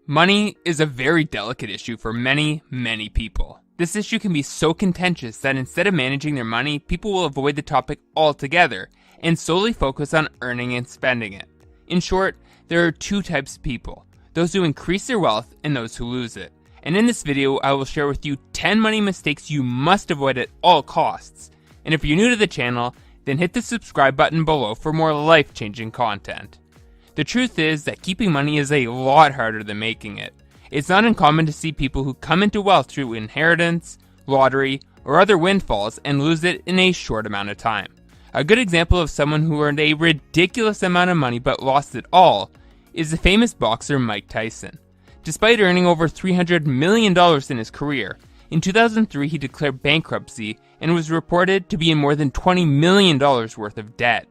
Money is a very delicate issue for many, many people. This issue can be so contentious that instead of managing their money, people will avoid the topic altogether and solely focus on earning and spending it. In short, there are two types of people, those who increase their wealth and those who lose it. And in this video, I will share with you 10 money mistakes you must avoid at all costs. And if you're new to the channel, then hit the subscribe button below for more life-changing content. The truth is that keeping money is a lot harder than making it. It's not uncommon to see people who come into wealth through inheritance, lottery, or other windfalls and lose it in a short amount of time. A good example of someone who earned a ridiculous amount of money but lost it all is the famous boxer Mike Tyson. Despite earning over $300 million in his career, in 2003 he declared bankruptcy and was reported to be in more than $20 million worth of debt.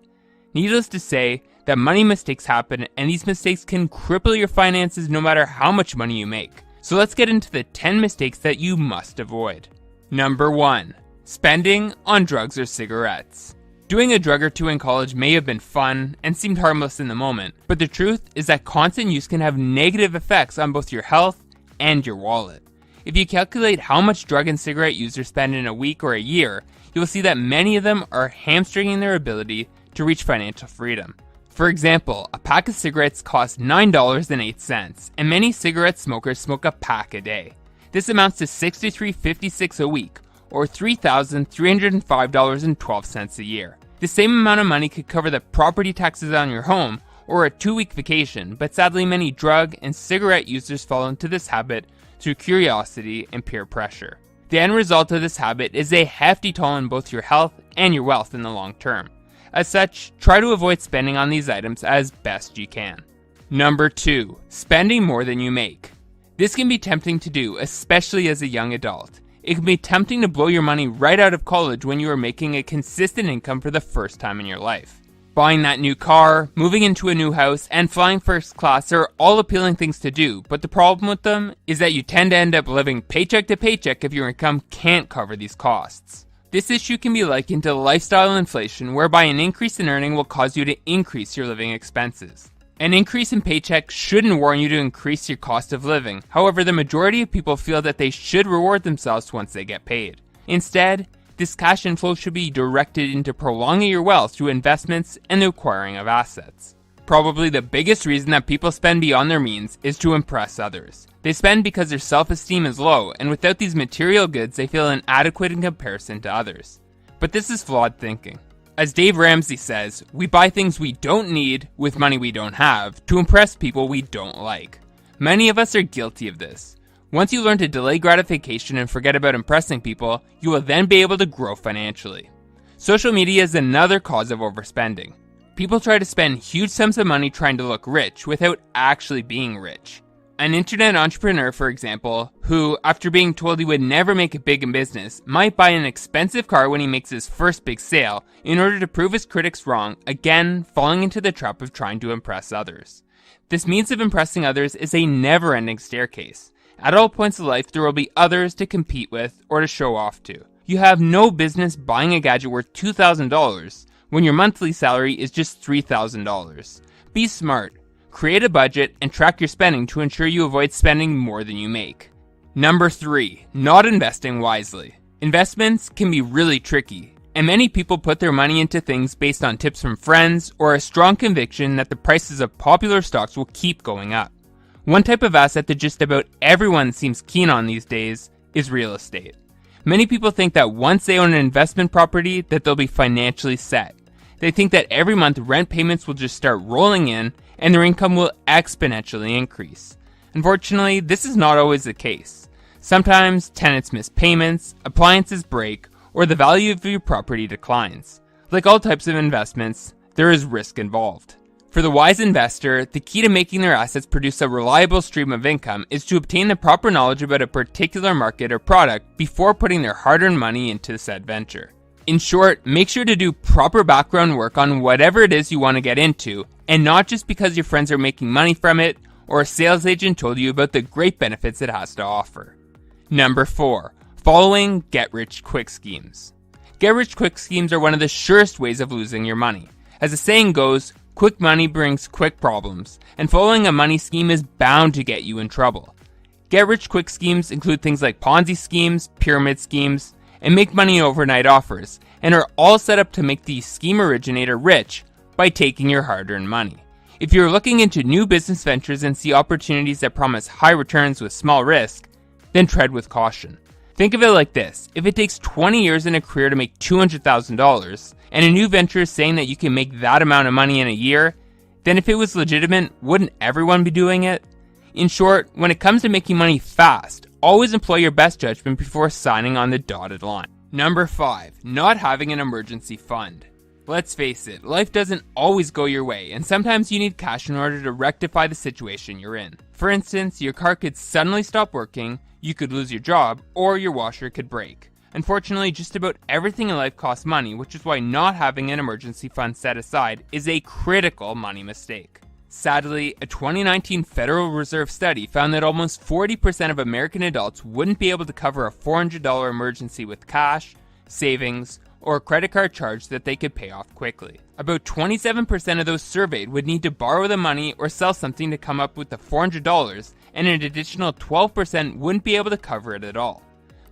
Needless to say, that money mistakes happen, and these mistakes can cripple your finances no matter how much money you make. So let's get into the 10 mistakes that you must avoid. Number 1. Spending on drugs or cigarettes. Doing a drug or two in college may have been fun and seemed harmless in the moment, but the truth is that constant use can have negative effects on both your health and your wallet. If you calculate how much drug and cigarette users spend in a week or a year, you will see that many of them are hamstringing their ability to reach financial freedom. For example, a pack of cigarettes costs $9.08, and many cigarette smokers smoke a pack a day. This amounts to $63.56 a week, or $3,305.12 a year. The same amount of money could cover the property taxes on your home, or a 2-week vacation, but sadly many drug and cigarette users fall into this habit through curiosity and peer pressure. The end result of this habit is a hefty toll on both your health and your wealth in the long term. As such, try to avoid spending on these items as best you can. Number 2. Spending more than you make. This can be tempting to do, especially as a young adult. It can be tempting to blow your money right out of college when you are making a consistent income for the first time in your life. Buying that new car, moving into a new house, and flying first class are all appealing things to do, but the problem with them is that you tend to end up living paycheck to paycheck if your income can't cover these costs. This issue can be likened to lifestyle inflation, whereby an increase in earning will cause you to increase your living expenses. An increase in paycheck shouldn't warrant you to increase your cost of living. However, the majority of people feel that they should reward themselves once they get paid. Instead, this cash inflow should be directed into prolonging your wealth through investments and the acquiring of assets. Probably the biggest reason that people spend beyond their means is to impress others. They spend because their self-esteem is low, and without these material goods, they feel inadequate in comparison to others. But this is flawed thinking. As Dave Ramsey says, we buy things we don't need with money we don't have to impress people we don't like. Many of us are guilty of this. Once you learn to delay gratification and forget about impressing people, you will then be able to grow financially. Social media is another cause of overspending. People try to spend huge sums of money trying to look rich without actually being rich. An internet entrepreneur, for example, who, after being told he would never make it big in business, might buy an expensive car when he makes his first big sale in order to prove his critics wrong, again falling into the trap of trying to impress others. This means of impressing others is a never-ending staircase. At all points of life, there will be others to compete with or to show off to. You have no business buying a gadget worth $2,000 when your monthly salary is just $3,000. Be smart. Create a budget and track your spending to ensure you avoid spending more than you make. Number 3. Not investing wisely. Investments can be really tricky, and many people put their money into things based on tips from friends or a strong conviction that the prices of popular stocks will keep going up. One type of asset that just about everyone seems keen on these days is real estate. Many people think that once they own an investment property that they'll be financially set. They think that every month rent payments will just start rolling in and their income will exponentially increase. Unfortunately, this is not always the case. Sometimes tenants miss payments, appliances break, or the value of your property declines. Like all types of investments, there is risk involved. For the wise investor, the key to making their assets produce a reliable stream of income is to obtain the proper knowledge about a particular market or product before putting their hard-earned money into said venture. In short, make sure to do proper background work on whatever it is you want to get into, and not just because your friends are making money from it or a sales agent told you about the great benefits it has to offer. Number 4. Following get-rich-quick schemes. Get-rich-quick schemes are one of the surest ways of losing your money. As the saying goes, Quick money brings quick problems, and following a money scheme is bound to get you in trouble. Get-rich-quick schemes include things like Ponzi schemes, pyramid schemes, and make-money overnight offers, and are all set up to make the scheme originator rich by taking your hard-earned money. If you're looking into new business ventures and see opportunities that promise high returns with small risk, then tread with caution. Think of it like this: if it takes 20 years in a career to make $200,000, and a new venture is saying that you can make that amount of money in a year, then if it was legitimate, wouldn't everyone be doing it? In short, when it comes to making money fast, always employ your best judgment before signing on the dotted line. Number 5, not having an emergency fund. Let's face it, life doesn't always go your way, and sometimes you need cash in order to rectify the situation you're in. For instance, your car could suddenly stop working, you could lose your job, or your washer could break. Unfortunately, just about everything in life costs money, which is why not having an emergency fund set aside is a critical money mistake. Sadly, a 2019 Federal Reserve study found that almost 40% of American adults wouldn't be able to cover a $400 emergency with cash, savings, or a credit card charge that they could pay off quickly. About 27% of those surveyed would need to borrow the money or sell something to come up with the $400, and an additional 12% wouldn't be able to cover it at all.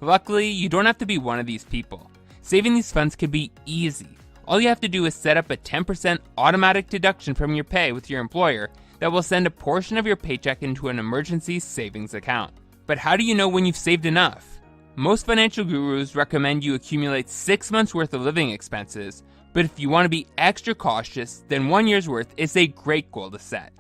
Luckily, you don't have to be one of these people. Saving these funds can be easy. All you have to do is set up a 10% automatic deduction from your pay with your employer that will send a portion of your paycheck into an emergency savings account. But how do you know when you've saved enough? Most financial gurus recommend you accumulate 6 months worth of living expenses, but if you want to be extra cautious, then 1 year's worth is a great goal to set.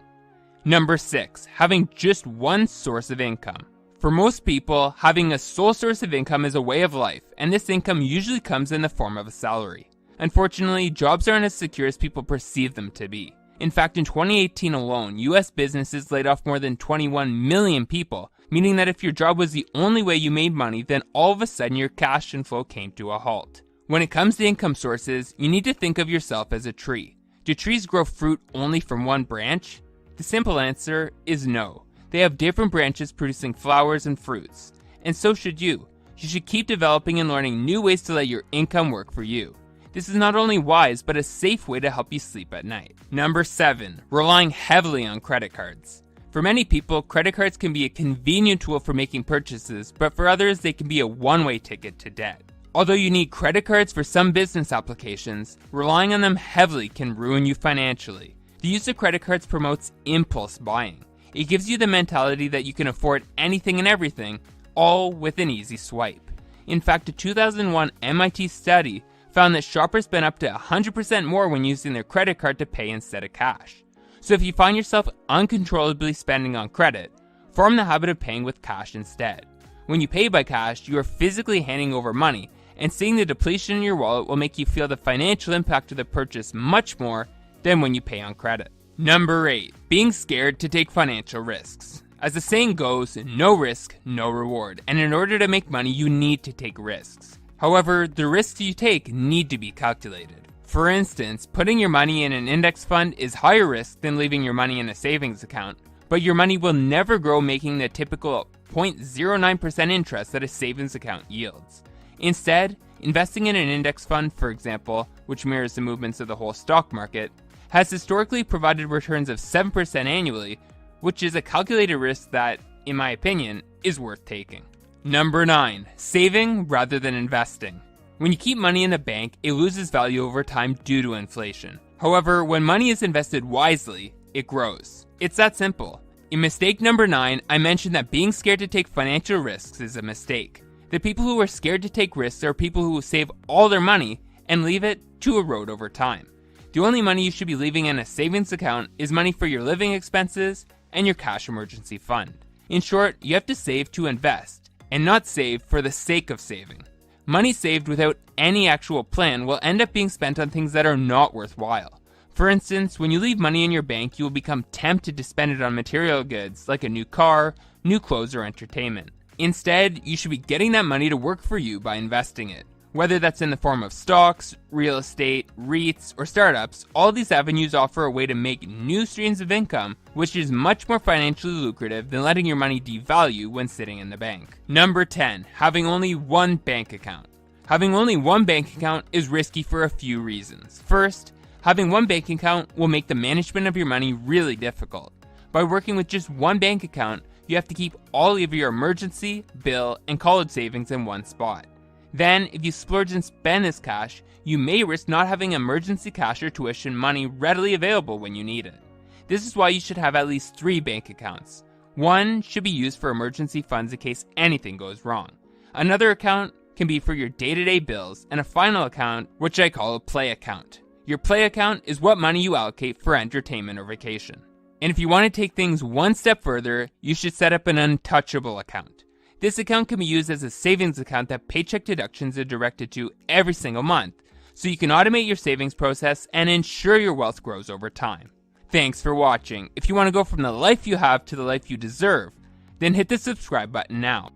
Number 6, having just one source of income. For most people, having a sole source of income is a way of life, and this income usually comes in the form of a salary. Unfortunately, jobs aren't as secure as people perceive them to be. In fact, in 2018 alone, US businesses laid off more than 21 million people, meaning that if your job was the only way you made money, then all of a sudden your cash inflow came to a halt. When it comes to income sources, you need to think of yourself as a tree. Do trees grow fruit only from one branch? The simple answer is no. They have different branches producing flowers and fruits. And so should you. You should keep developing and learning new ways to let your income work for you. This is not only wise, but a safe way to help you sleep at night. Number 7, relying heavily on credit cards. For many people, credit cards can be a convenient tool for making purchases, but for others, they can be a one-way ticket to debt. Although you need credit cards for some business applications, relying on them heavily can ruin you financially. The use of credit cards promotes impulse buying. It gives you the mentality that you can afford anything and everything, all with an easy swipe. In fact, a 2001 MIT study found that shoppers spend up to 100% more when using their credit card to pay instead of cash. So if you find yourself uncontrollably spending on credit, form the habit of paying with cash instead. When you pay by cash, you are physically handing over money, and seeing the depletion in your wallet will make you feel the financial impact of the purchase much more than when you pay on credit. Number 8, being scared to take financial risks. As the saying goes, no risk, no reward, and in order to make money, you need to take risks. However, the risks you take need to be calculated. For instance, putting your money in an index fund is higher risk than leaving your money in a savings account, but your money will never grow, making the typical 0.09% interest that a savings account yields. Instead, investing in an index fund, for example, which mirrors the movements of the whole stock market, has historically provided returns of 7% annually, which is a calculated risk that, in my opinion, is worth taking. Number 9, saving rather than investing. When you keep money in the bank, it loses value over time due to inflation. However, when money is invested wisely, it grows. It's that simple. In mistake number 9, I mentioned that being scared to take financial risks is a mistake. The people who are scared to take risks are people who will save all their money and leave it to erode over time. The only money you should be leaving in a savings account is money for your living expenses and your cash emergency fund. In short, you have to save to invest, and not save for the sake of saving. Money saved without any actual plan will end up being spent on things that are not worthwhile. For instance, when you leave money in your bank, you will become tempted to spend it on material goods like a new car, new clothes, or entertainment. Instead, you should be getting that money to work for you by investing it. Whether that's in the form of stocks, real estate, REITs, or startups, all these avenues offer a way to make new streams of income, which is much more financially lucrative than letting your money devalue when sitting in the bank. Number 10, having only one bank account. Having only one bank account is risky for a few reasons. First, Having one bank account will make the management of your money really difficult. By working with just one bank account, you have to keep all of your emergency, bill, and college savings in one spot. Then, if you splurge and spend this cash, you may risk not having emergency cash or tuition money readily available when you need it. This is why you should have at least 3 bank accounts. One should be used for emergency funds in case anything goes wrong. Another account can be for your day-to-day bills, and a final account, which I call a play account. Your play account is what money you allocate for entertainment or vacation. And if you want to take things one step further, you should set up an untouchable account. This account can be used as a savings account that paycheck deductions are directed to every single month, so you can automate your savings process and ensure your wealth grows over time. Thanks for watching. If you want to go from the life you have to the life you deserve, then hit the subscribe button now.